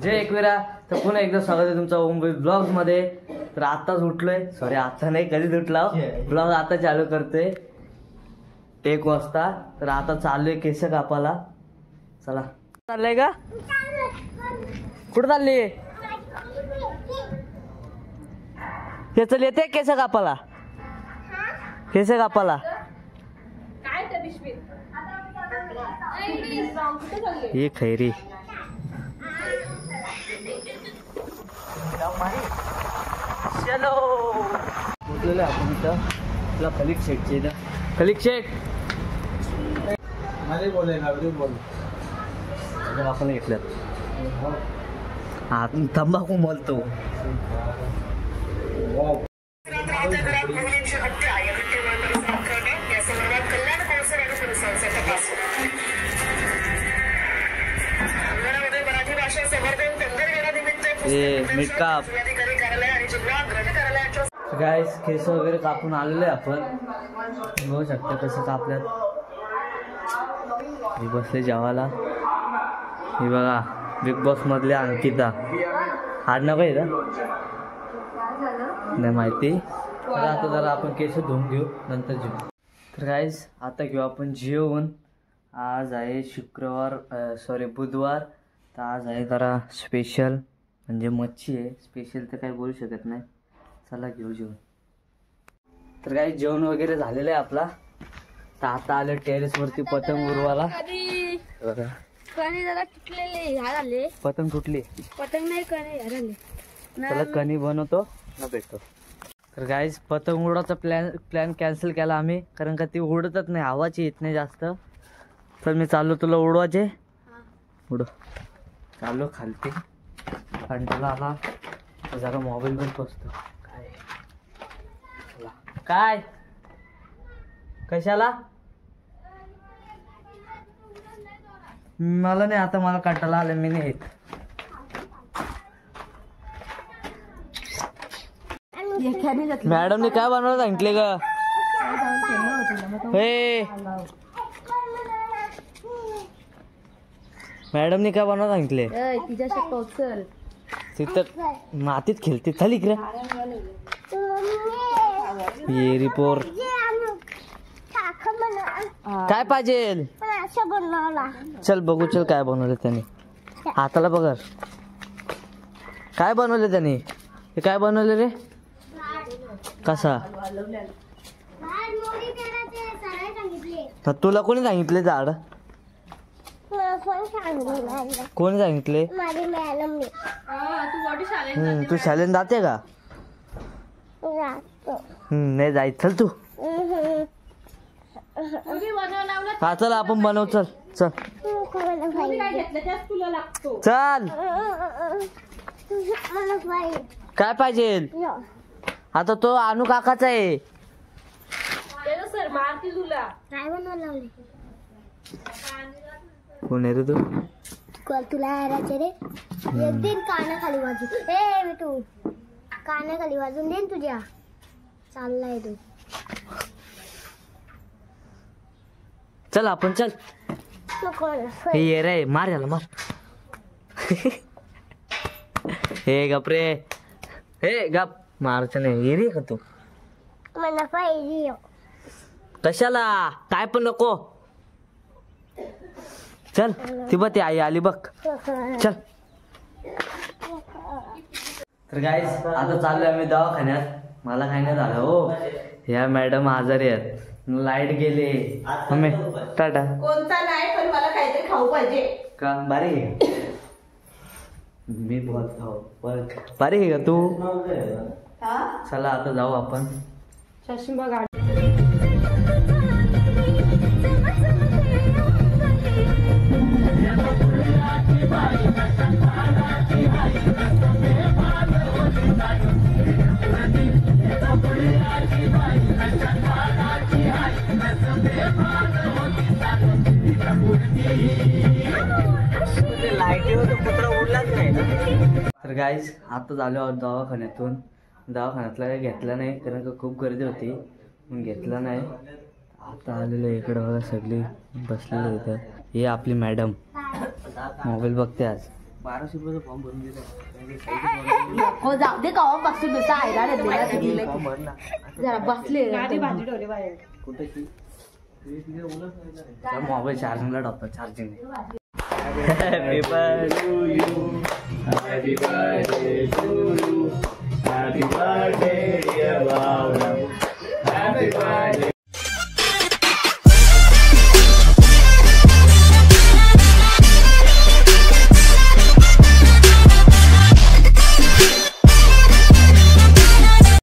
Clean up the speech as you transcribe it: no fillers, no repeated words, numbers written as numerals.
जय एकविरा. तर पुन्हा एकदा स्वागत आहे तुमचं ओम ब्लॉग्स मध्ये. तर आताच उठलोय, सॉरी आता नाही, कधीच उठला. ब्लॉग आता चालू करतोय 1 वाजता. तर आता चाललोय केस कापायला. चला. चाललंय का? कुठं चालली? हे चल येते केस कापायला. केस कापायला ये खैरी चलो पोचलेलो आपण इथं. तुला खलिक शेठचे इथं. खलिक शेठ आपण घेतलं. हा तंबाखू मलतो. मीटकाप गाइस. केस वगैरे कापून आलेले आपण. बघू शकता कसं कापल्यात. मी बसले जेवायला. हे बघा बिग बॉस मधल्या अंकिता. आडनाव काय नाही माहिती. तर आता जरा आपण केस धुवून घेऊ, नंतर जेवू. तर गाइस आता घेऊ आपण जेवण. आज आहे शुक्रवार, सॉरी बुधवार. तर आज आहे जरा स्पेशल, म्हणजे मच्छी आहे. स्पेशल तर काही बोलू शकत नाही. चला घेऊ जेवण. तर काही जेवण वगैरे झालेलं आहे आपला. तर आता आलं टेरेस वरती पतंग उडवायला. पतंग तुटली. पतंग नाही कणी. चला कणी बनवतो ना भेटतो. तर गाईज पतंग उडवायचा प्लॅन कॅन्सल केला आम्ही, कारण का ती उडतच नाही, आवाज येत नाही जास्त. तर मी चाललो तुला उडवायचे. उडव. चाललो खालती. कंटाळा आला. जरा मोबाईल पण बसतो. काय कशाला? मला नाही आता, मला कंटाळा आला. मी नाही येत. मॅडमने काय बनवायला सांगितले ग? मॅडमने काय बनवायला सांगितले? तिथं मातीत खेळते. चल इकडे. ये रिपोर्ट काय पाहिजे? चल बघू. चल काय बनवलं त्याने. हाताला बघ काय बनवलं त्याने. हे काय बनवलं रे? कसा? तुला कोणी सांगितले झाड? कोणी सांगितले? तू शाळेत जाते का? नाही जायच. चल तू. हा चल आपण बनव. चल चल चल. काय पाहिजे? आता तो अनु काकाचा आहे. कोण आहे रे तू? तुला रे एक दिन कानाखाली वाजू. ए मी तू कानाखाली वाजून देन तुझ्या. चाललाय तू. चल आपण चल. हे ये रे मार याला मार. हे गप रे. हे गप. मारच नाही. ये रे का तू? मला पाहिजे. कशाला? काय पण नको. चल ती बघ ती आई आली बघ. चल. तर गाईस आता चाललोय आम्ही दवाखान्यात. मला काही नाही झालं हो. ह्या मॅडम आजारी आहेत. लाईट गेले. मम्मी टाटा. कोणता नाही, पण मला काहीतरी खाऊ पाहिजे. का बारी आहे? मी बहुत खाऊ. बारी आहे का तू? चला आता जाऊ आपण. चष्मा गाडी. तर गाईज आता झालो दवाखान्यातून. दवाखान्यातला काही घेतला नाही, कारण का खूप गर्दी होती, मग घेतला नाही. आता आलेलो इकडं बघा, सगळी बसलेलं इथं. हे आपली मॅडम मोबाईल बघते आज. 1200 फॉर्म भरून दिला हो जाऊ दे कवापासून नुसतं हैराण फॉर्म भरला जरा बसले कुठे मोबाईल चार्जिंगला टाकतो charging happy birthday to you happy birthday